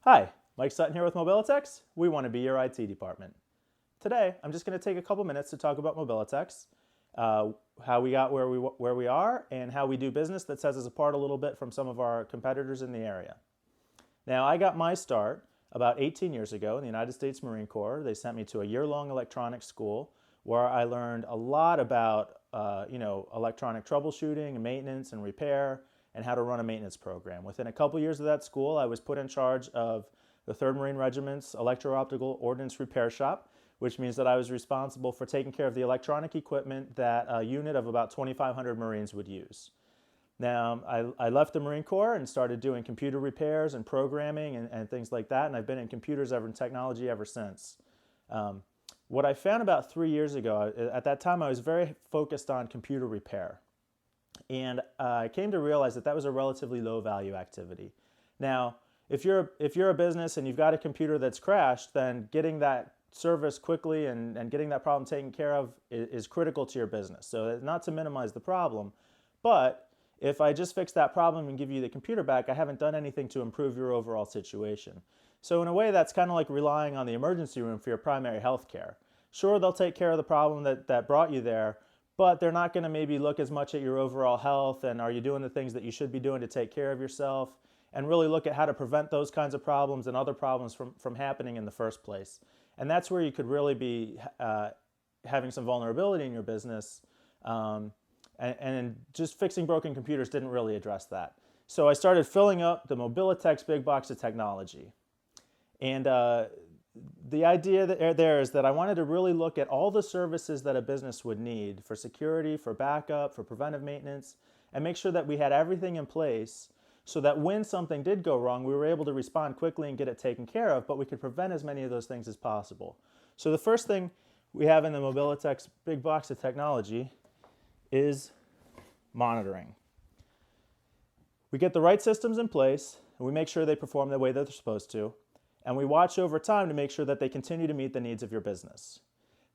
Hi, Mike Sutton here with Mobilitechs. We want to be your IT department. Today, I'm just going to take a couple minutes to talk about Mobilitechs, how we got where we are, and how we do business that sets us apart a little bit from some of our competitors in the area. Now, I got my start about 18 years ago in the United States Marine Corps. They sent me to a year-long electronics school where I learned a lot about electronic troubleshooting and maintenance and repair and how to run a maintenance program. Within a couple years of that school, I was put in charge of the 3rd Marine Regiment's Electro-Optical Ordnance Repair Shop, which means that I was responsible for taking care of the electronic equipment that a unit of about 2,500 Marines would use. Now, I left the Marine Corps and started doing computer repairs and programming and things like that, and I've been in computers and technology ever since. What I found about 3 years ago, at that time I was very focused on computer repair. And I came to realize that that was a relatively low value activity. Now, if you're a business and you've got a computer that's crashed, then getting that service quickly and getting that problem taken care of is critical to your business. So not to minimize the problem, but if I just fix that problem and give you the computer back, I haven't done anything to improve your overall situation. So in a way, that's kind of like relying on the emergency room for your primary health care. Sure, they'll take care of the problem that brought you there, but they're not going to maybe look as much at your overall health and are you doing the things that you should be doing to take care of yourself, and really look at how to prevent those kinds of problems and other problems from happening in the first place. And that's where you could really be having some vulnerability in your business, and just fixing broken computers didn't really address that. So I started filling up the Mobilitechs big box of technology. And the idea there is that I wanted to really look at all the services that a business would need for security, for backup, for preventive maintenance, and make sure that we had everything in place so that when something did go wrong, we were able to respond quickly and get it taken care of, but we could prevent as many of those things as possible. So the first thing we have in the Mobilitechs big box of technology is monitoring. We get the right systems in place, and we make sure they perform the way that they're supposed to, and we watch over time to make sure that they continue to meet the needs of your business.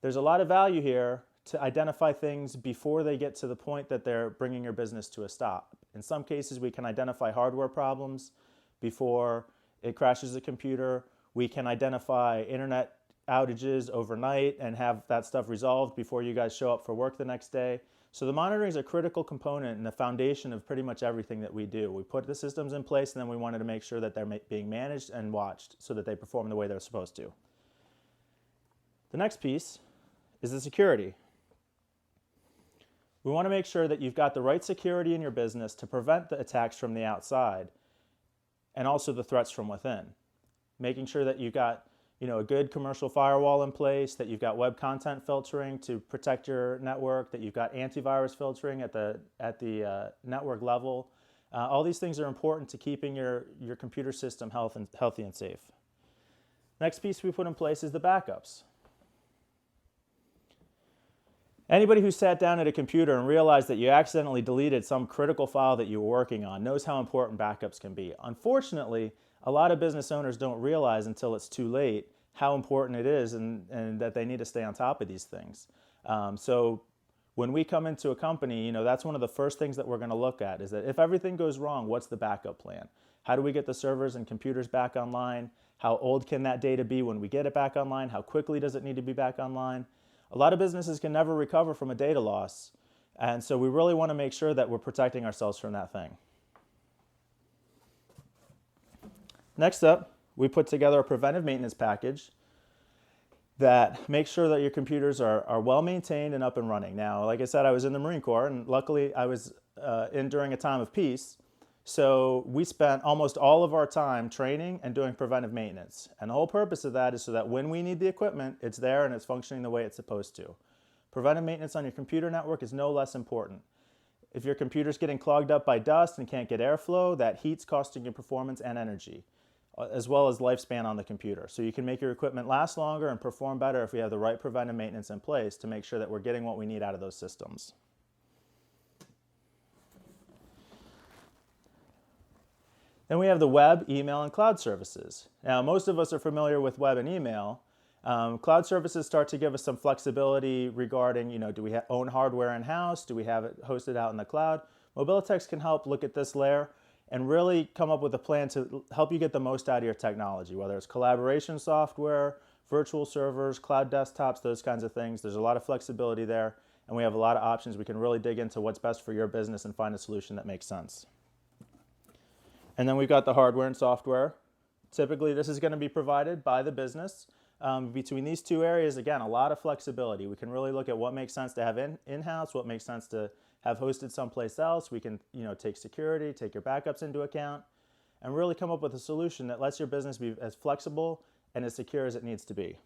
There's a lot of value here to identify things before they get to the point that they're bringing your business to a stop. In some cases, we can identify hardware problems before it crashes the computer. We can identify internet outages overnight and have that stuff resolved before you guys show up for work the next day. So the monitoring is a critical component and the foundation of pretty much everything that we do. We put the systems in place, and then we wanted to make sure that they're being managed and watched so that they perform the way they're supposed to. The next piece is the security. We want to make sure that you've got the right security in your business to prevent the attacks from the outside and also the threats from within. Making sure that you've got a good commercial firewall in place, that you've got web content filtering to protect your network, that you've got antivirus filtering at the network level. All these things are important to keeping your computer system healthy and safe. Next piece we put in place is the backups. Anybody who sat down at a computer and realized that you accidentally deleted some critical file that you were working on knows how important backups can be. Unfortunately, a lot of business owners don't realize until it's too late how important it is and that they need to stay on top of these things. So when we come into a company, that's one of the first things that we're going to look at is that if everything goes wrong, what's the backup plan? How do we get the servers and computers back online? How old can that data be when we get it back online? How quickly does it need to be back online? A lot of businesses can never recover from a data loss, and so we really want to make sure that we're protecting ourselves from that thing. Next up, we put together a preventive maintenance package that makes sure that your computers are well maintained and up and running. Now, like I said, I was in the Marine Corps, and luckily I was in during a time of peace. So we spent almost all of our time training and doing preventive maintenance. And the whole purpose of that is so that when we need the equipment, it's there and it's functioning the way it's supposed to. Preventive maintenance on your computer network is no less important. If your computer's getting clogged up by dust and can't get airflow, that heat's costing you performance and energy, as well as lifespan on the computer. So you can make your equipment last longer and perform better if we have the right preventive maintenance in place to make sure that we're getting what we need out of those systems. Then we have the web, email, and cloud services. Now, most of us are familiar with web and email. Cloud services start to give us some flexibility regarding, do we own hardware in-house? Do we have it hosted out in the cloud? Mobilitechs can help look at this layer and really come up with a plan to help you get the most out of your technology, whether it's collaboration software, virtual servers, cloud desktops, those kinds of things. There's a lot of flexibility there, and we have a lot of options. We can really dig into what's best for your business and find a solution that makes sense. And then we've got the hardware and software. Typically, this is going to be provided by the business. Between these two areas, again, a lot of flexibility. We can really look at what makes sense to have in-house, what makes sense to have hosted someplace else. We can take security, take your backups into account, and really come up with a solution that lets your business be as flexible and as secure as it needs to be.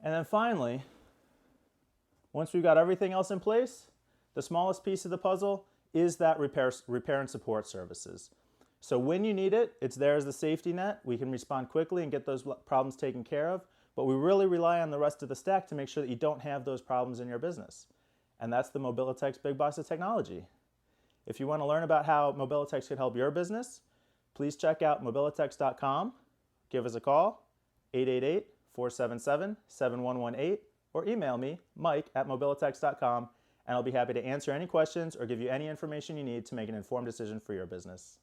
And then finally, once we've got everything else in place, the smallest piece of the puzzle is that repair and support services. So when you need it, it's there as the safety net. We can respond quickly and get those problems taken care of, but we really rely on the rest of the stack to make sure that you don't have those problems in your business. And that's the Mobilitechs Big Box of Technology. If you want to learn about how Mobilitechs can help your business, please check out mobilitechs.com. Give us a call, 888-477-7118, or email me, mike@mobilitechs.com, and I'll be happy to answer any questions or give you any information you need to make an informed decision for your business.